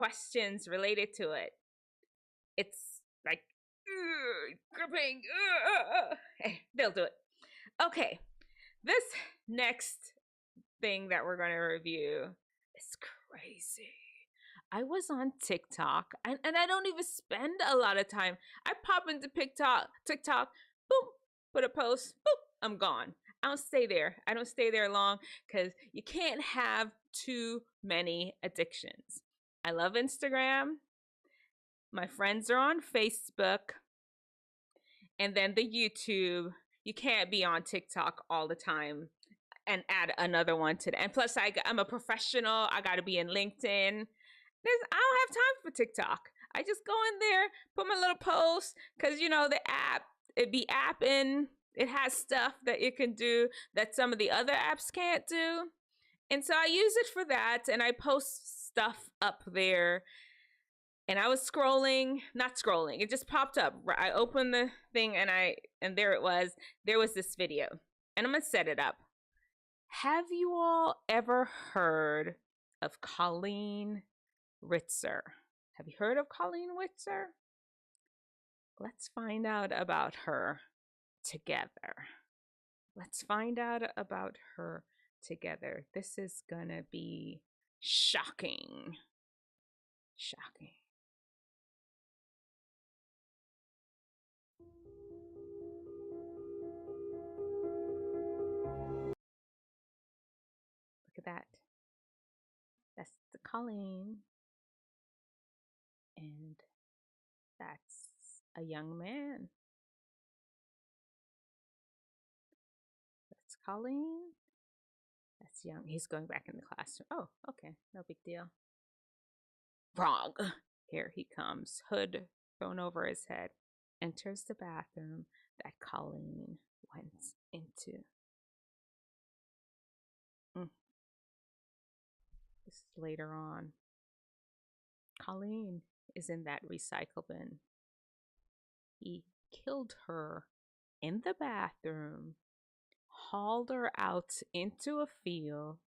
questions related to it. It's like gripping. They'll do it. Okay, this next thing that we're going to review is crazy. I was on TikTok, and I don't even spend a lot of time. I pop into TikTok, boom, put a post, boop, I'm gone. I don't stay there. I don't stay there long because you can't have too many addictions. I love Instagram. My friends are on Facebook. And then the YouTube. You can't be on TikTok all the time and add another one to that. And plus, I'm a professional. I got to be in LinkedIn. I don't have time for TikTok. I just go in there, put my little post, because, you know, the app, it be apping. It has stuff that it can do that some of the other apps can't do. And so I use it for that, and I post stuff up there. And I was not scrolling. It just popped up. I opened the thing, and there it was. There was this video, and I'm gonna set it up. Have you all ever heard of Colleen Ritzer? Have you heard of Colleen Ritzer? Let's find out about her together. Let's find out about her together. This is gonna be shocking. Shocking. Look at that. That's the Colleen. And that's a young man. That's Colleen. That's young. He's going back in the classroom. Oh, okay. No big deal. Wrong. Here he comes. Hood thrown over his head. Enters the bathroom that Colleen went into. This is later on. Colleen is in that recycle bin. He killed her in the bathroom, hauled her out into a field,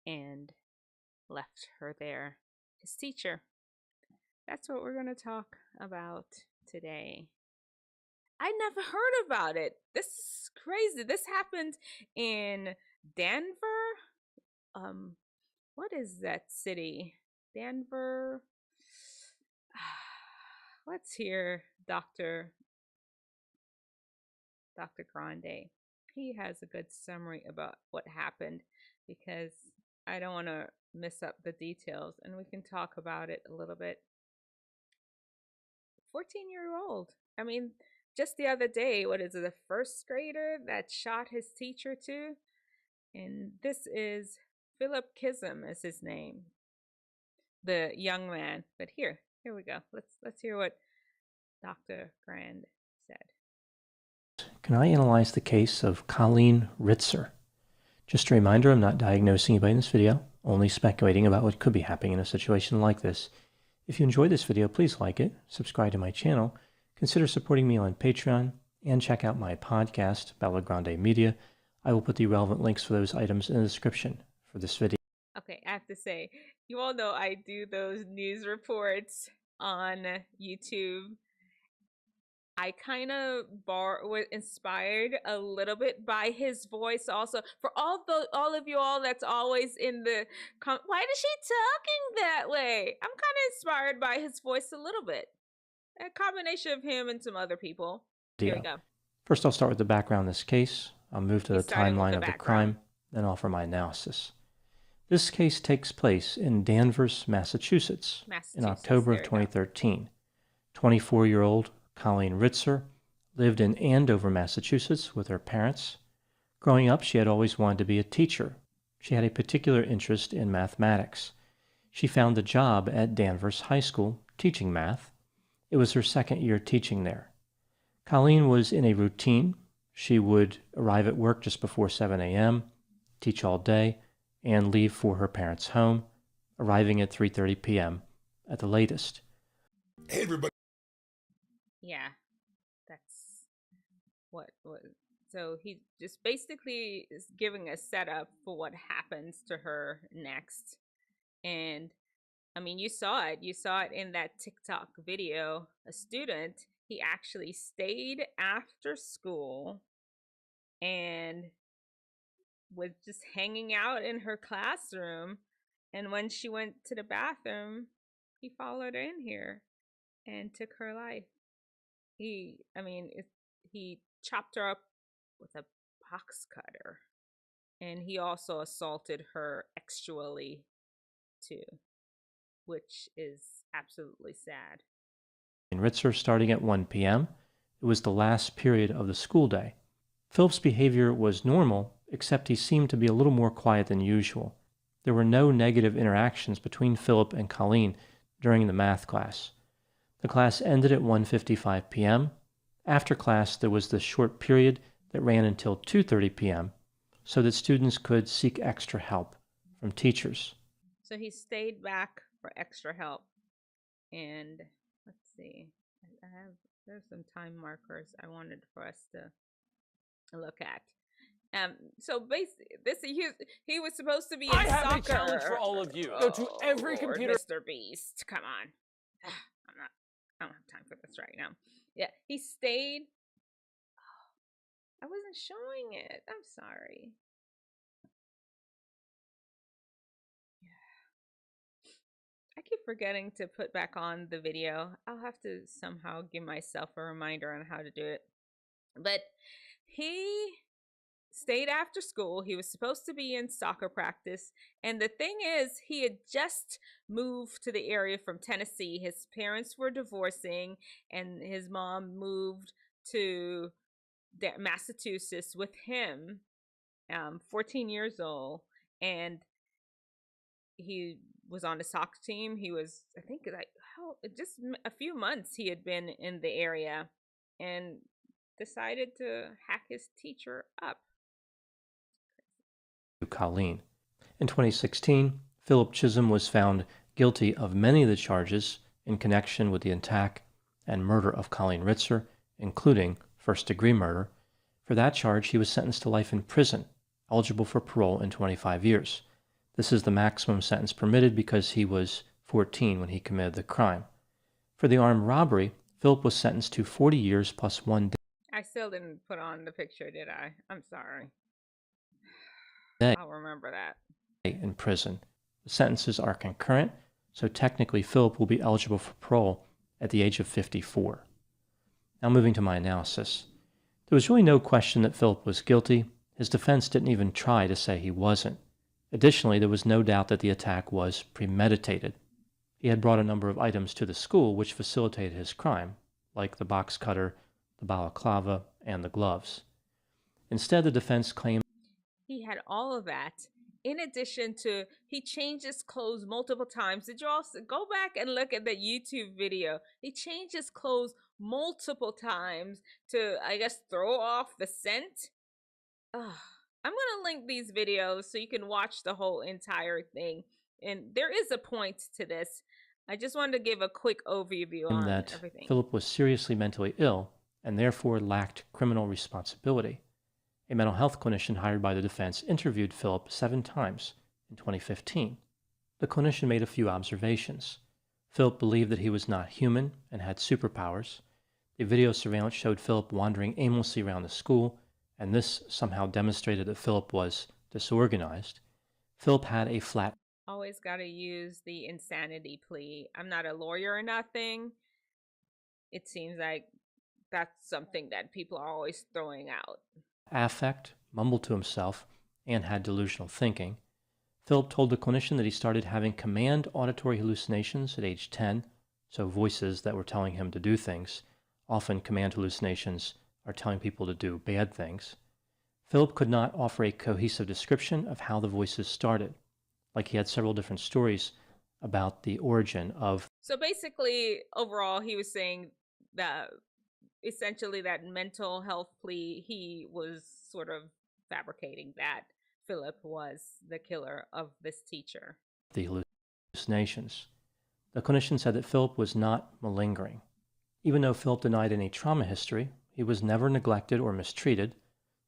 and left her there. His teacher. That's what we're going to talk about today. I never heard about it. This is crazy. This happened in Denver. What is that city? Denver. Let's hear Dr. Grande. He has a good summary about what happened because I don't want to mess up the details, and we can talk about it a little bit. 14-year-old. I mean, just the other day, what is it, the first grader that shot his teacher too? And this is Philip Chism is his name, the young man. But here we go. Let's hear what Dr. Grand said. Can I analyze the case of Colleen Ritzer? Just a reminder, I'm not diagnosing anybody in this video, only speculating about what could be happening in a situation like this. If you enjoyed this video, please like it, subscribe to my channel, consider supporting me on Patreon, and check out my podcast, Bella Grande Media. I will put the relevant links for those items in the description for this video. Okay, I have to say, you all know I do those news reports on YouTube. I kind of was inspired a little bit by his voice also. For all of you all that's always in the why is she talking that way? I'm kind of inspired by his voice a little bit. A combination of him and some other people. Here we go. First, I'll start with the background of this case. I'll move to the timeline of the crime, then offer my analysis. This case takes place in Danvers, Massachusetts in October of 2013. 24-year-old Colleen Ritzer lived in Andover, Massachusetts with her parents. Growing up, she had always wanted to be a teacher. She had a particular interest in mathematics. She found a job at Danvers High School teaching math. It was her second year teaching there. Colleen was in a routine. She would arrive at work just before 7 a.m., teach all day, and leave for her parents' home, arriving at 3:30 p.m. at the latest. Hey, everybody. Yeah, that's what. So he just basically is giving a setup for what happens to her next. And I mean, you saw it. You saw it in that TikTok video. A student, he actually stayed after school and was just hanging out in her classroom. And when she went to the bathroom, he followed her in here and took her life. He chopped her up with a box cutter. And he also assaulted her sexually too, which is absolutely sad. Ritzer starting at 1 p.m. It was the last period of the school day. Philip's behavior was normal, except he seemed to be a little more quiet than usual. There were no negative interactions between Philip and Colleen during the math class. The class ended at 1:55 p.m. After class, there was this short period that ran until 2:30 p.m. so that students could seek extra help from teachers. So he stayed back for extra help. And let's see, there's some time markers I wanted for us to look at. So basically, he was supposed to be in soccer. I have a challenge for all of you. Go to every computer. Mr. Beast, come on. I don't have time for this right now. Yeah, he stayed. Oh, I wasn't showing it. I'm sorry. I keep forgetting to put back on the video. I'll have to somehow give myself a reminder on how to do it. But he stayed after school. He was supposed to be in soccer practice. And the thing is, he had just moved to the area from Tennessee. His parents were divorcing, and his mom moved to Massachusetts with him, 14 years old. And he was on the soccer team. He was, I think, like just a few months he had been in the area and decided to hack his teacher up. Colleen. In 2016, Philip Chism was found guilty of many of the charges in connection with the attack and murder of Colleen Ritzer, including first-degree murder. For that charge, he was sentenced to life in prison, eligible for parole in 25 years. This is the maximum sentence permitted because he was 14 when he committed the crime. For the armed robbery, Philip was sentenced to 40 years plus 1 day. I still didn't put on the picture, did I? I'm sorry. I'll remember that. In prison. The sentences are concurrent, so technically Philip will be eligible for parole at the age of 54. Now moving to my analysis. There was really no question that Philip was guilty. His defense didn't even try to say he wasn't. Additionally, there was no doubt that the attack was premeditated. He had brought a number of items to the school which facilitated his crime, like the box cutter, the balaclava, and the gloves. Instead, the defense claimed he had all of that. In addition to, he changed his clothes multiple times. Did you also go back and look at the YouTube video? He changed his clothes multiple times to, I guess, throw off the scent. Ugh. I'm going to link these videos so you can watch the whole entire thing. And there is a point to this. I just wanted to give a quick overview on that everything. Philip was seriously mentally ill and therefore lacked criminal responsibility. A mental health clinician hired by the defense interviewed Philip 7 times in 2015. The clinician made a few observations. Philip believed that he was not human and had superpowers. The video surveillance showed Philip wandering aimlessly around the school, and this somehow demonstrated that Philip was disorganized. Philip had a flat... Always got to use the insanity plea. I'm not a lawyer or nothing. It seems like that's something that people are always throwing out. Affect, mumbled to himself, and had delusional thinking. Philip told the clinician that he started having command auditory hallucinations at age 10, so voices that were telling him to do things. Often command hallucinations are telling people to do bad things. Philip could not offer a cohesive description of how the voices started, like he had several different stories about the origin of... So basically, overall, he was saying that essentially that mental health plea, he was sort of fabricating that Philip was the killer of this teacher. The hallucinations. The clinician said that Philip was not malingering. Even though Philip denied any trauma history, he was never neglected or mistreated.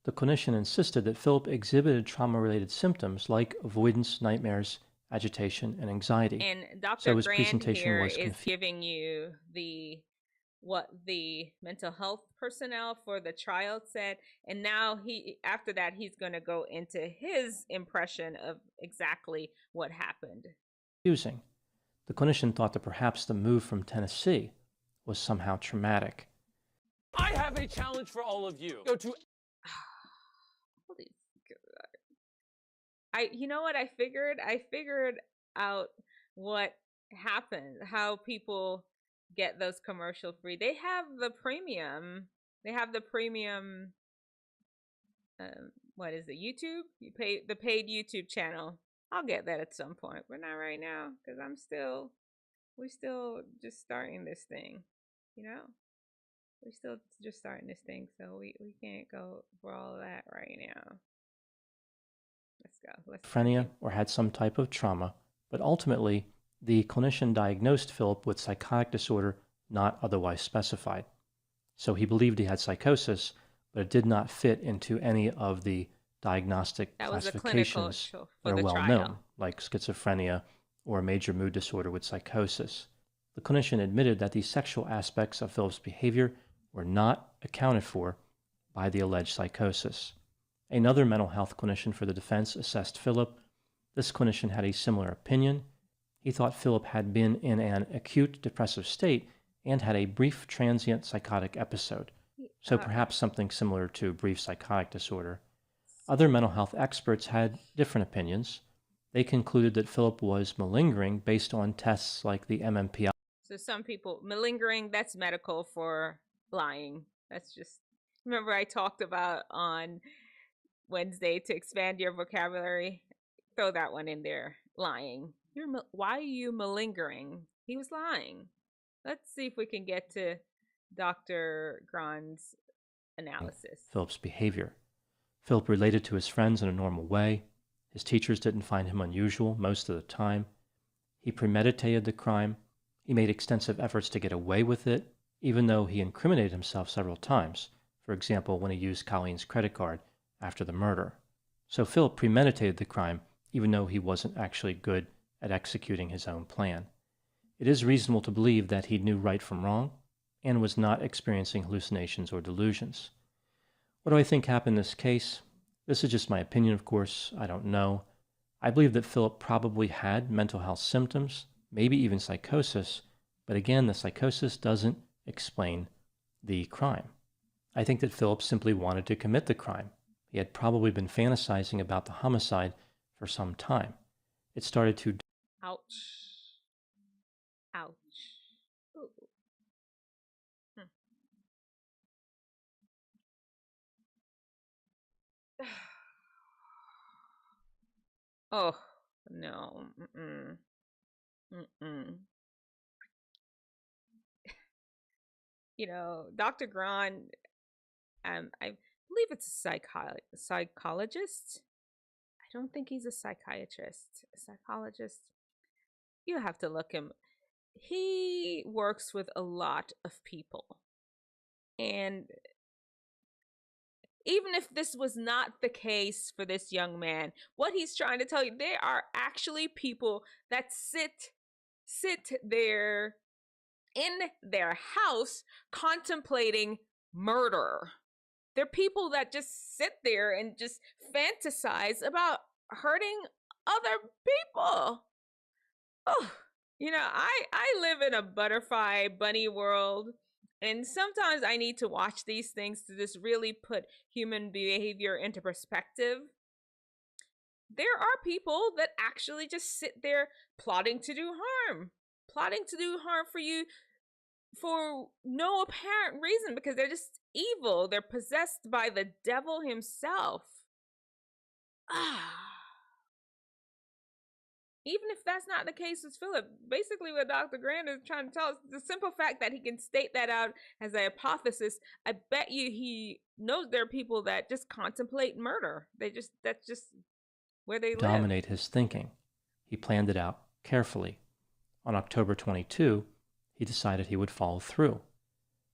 The clinician insisted that Philip exhibited trauma-related symptoms like avoidance, nightmares, agitation, and anxiety. And Dr. So his Grand presentation here was is giving you what the mental health personnel for the trial said, and now after that he's going to go into his impression of exactly what happened. Confusing. The clinician thought that perhaps the move from Tennessee was somehow traumatic. I have a challenge for all of you. Go to Holy God. You know what I figured? I figured out what happened, how people get those commercial free. They have the premium. What is it? YouTube? You pay the paid YouTube channel. I'll get that at some point, but not right now because we're still just starting this thing, you know? We're still just starting this thing, so we can't go for all of that right now. Let's go. Schizophrenia or had some type of trauma, but ultimately, the clinician diagnosed Philip with psychotic disorder not otherwise specified. So he believed he had psychosis, but it did not fit into any of the diagnostic classifications that are well known, like schizophrenia or a major mood disorder with psychosis. The clinician admitted that the sexual aspects of Philip's behavior were not accounted for by the alleged psychosis. Another mental health clinician for the defense assessed Philip. This clinician had a similar opinion. He thought Philip had been in an acute depressive state and had a brief transient psychotic episode, so perhaps something similar to brief psychotic disorder. Other mental health experts had different opinions. They concluded that Philip was malingering based on tests like the MMPI. So some people, malingering, that's medical for lying. That's just, remember I talked about on Wednesday to expand your vocabulary? Throw that one in there. Lying. Why are you malingering? He was lying. Let's see if we can get to Dr. Grand's analysis. Philip's behavior. Philip related to his friends in a normal way. His teachers didn't find him unusual most of the time. He premeditated the crime. He made extensive efforts to get away with it, even though he incriminated himself several times, for example, when he used Colleen's credit card after the murder. So Philip premeditated the crime, even though he wasn't actually good at executing his own plan. It is reasonable to believe that he knew right from wrong and was not experiencing hallucinations or delusions. What do I think happened in this case? This is just my opinion, of course. I don't know. I believe that Philip probably had mental health symptoms, maybe even psychosis, but again, the psychosis doesn't explain the crime. I think that Philip simply wanted to commit the crime. He had probably been fantasizing about the homicide for some time. It started to... Ouch. Ouch. Ooh. Oh, no. You know, Dr. Grand, I believe it's a psychologist. I don't think he's a psychiatrist. A psychologist. You have to look him. He works with a lot of people. And even if this was not the case for this young man, what he's trying to tell you, there are actually people that sit there in their house contemplating murder. There are people that just sit there and just fantasize about hurting other people. Oh, you know, I live in a butterfly bunny world, and sometimes I need to watch these things to just really put human behavior into perspective. There are people that actually just sit there plotting to do harm for you for no apparent reason, because they're just evil. They're possessed by the devil himself. Even if that's not the case with Philip, basically what Dr. Grand is trying to tell us, the simple fact that he can state that out as a hypothesis, I bet you he knows there are people that just contemplate murder. That's just where they live. Dominate his thinking. He planned it out carefully. On October 22, he decided he would follow through.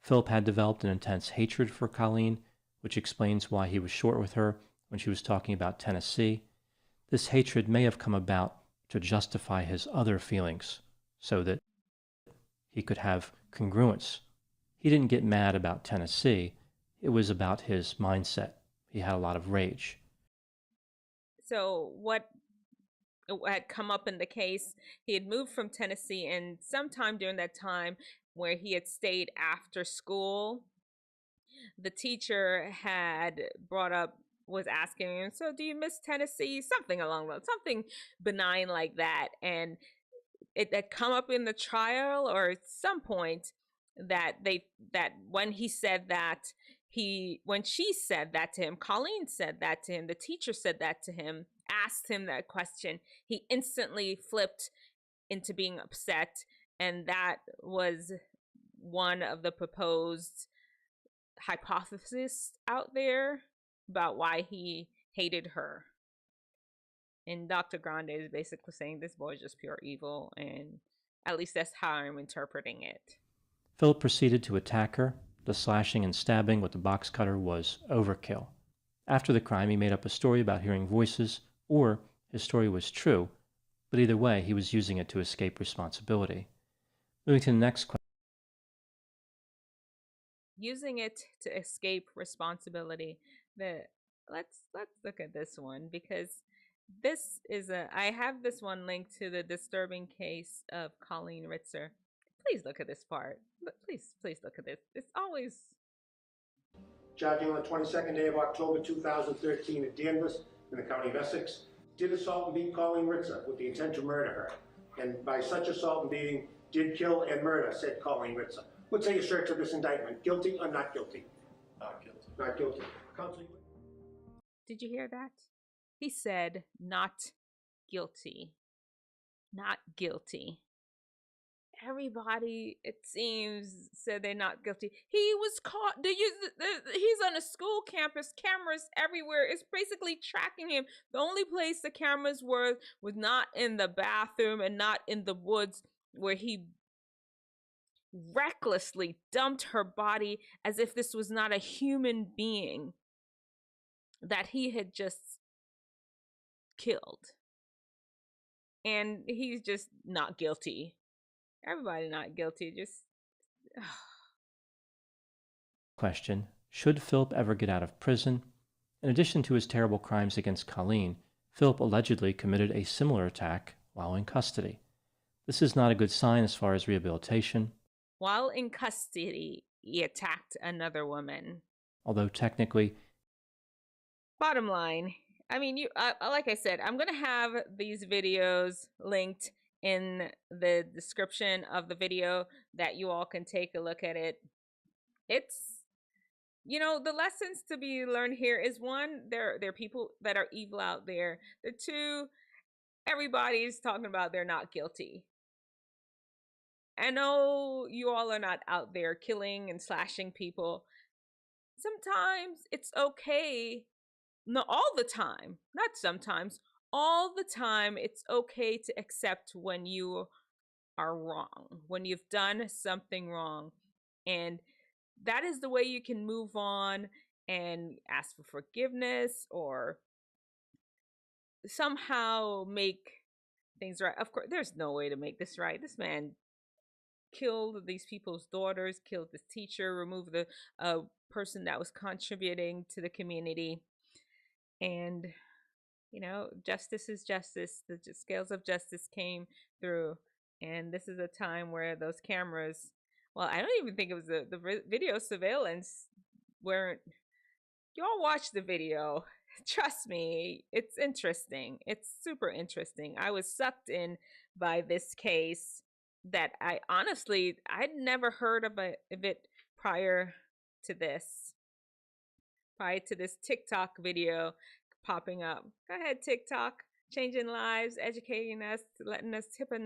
Philip had developed an intense hatred for Colleen, which explains why he was short with her when she was talking about Tennessee. This hatred may have come about to justify his other feelings so that he could have congruence. He didn't get mad about Tennessee. It was about his mindset. He had a lot of rage. So what had come up in the case, he had moved from Tennessee, and sometime during that time where he had stayed after school, the teacher had was asking him, so do you miss Tennessee? Something along those, something benign like that. And it had come up in the trial or at some point that when he said that, when she said that to him, Colleen said that to him, the teacher said that to him, asked him that question, he instantly flipped into being upset. And that was one of the proposed hypothesis out there about why he hated her. And Dr. Grande is basically saying this boy is just pure evil, and at least that's how I'm interpreting it. Philip proceeded to attack her. The slashing and stabbing with the box cutter was overkill. After the crime, he made up a story about hearing voices, or his story was true, but either way, he was using it to escape responsibility. Moving to the next question. Using it to escape responsibility. Let's look at this one, because this is I have this one linked to the disturbing case of Colleen Ritzer. Please look at this part. Please look at this. It's always... Charging on the 22nd day of October 2013 at Danvers in the county of Essex, did assault and beat Colleen Ritzer with the intent to murder her. And by such assault and beating, did kill and murder, said Colleen Ritzer. What say you, sir, to this indictment? Guilty or not guilty? Not guilty. Not guilty. Counsel. Did you hear that? He said not guilty. Not guilty. Everybody, it seems, said they're not guilty. He was caught. He's on a school campus. Cameras everywhere. It's basically tracking him. The only place the cameras were was not in the bathroom and not in the woods, where he recklessly dumped her body as if this was not a human being that he had just killed. And he's just not guilty. Everybody not guilty. Just... Question: should Philip ever get out of prison? In addition to his terrible crimes against Colleen, Philip allegedly committed a similar attack while in custody. This is not a good sign as far as rehabilitation. While in custody, he attacked another woman. Although technically... Bottom line, I mean, like I said, I'm going to have these videos linked in the description of the video that you all can take a look at it. It's, you know, the lessons to be learned here is, one, there are people that are evil out there. The two, everybody's talking about they're not guilty. I know you all are not out there killing and slashing people. Sometimes it's okay. No, all the time, not sometimes, all the time, it's okay to accept when you are wrong, when you've done something wrong. And that is the way you can move on and ask for forgiveness or somehow make things right. Of course, there's no way to make this right. This man killed these people's daughters, killed this teacher, removed the person that was contributing to the community. And, you know, justice is justice. The scales of justice came through. And this is a time where those cameras, well, I don't even think it was the video surveillance weren't. Y'all watch the video. Trust me, it's interesting. It's super interesting. I was sucked in by this case that I'd never heard of it prior to this. Prior to this TikTok video popping up. Go ahead, TikTok. Changing lives, educating us, letting us, tipping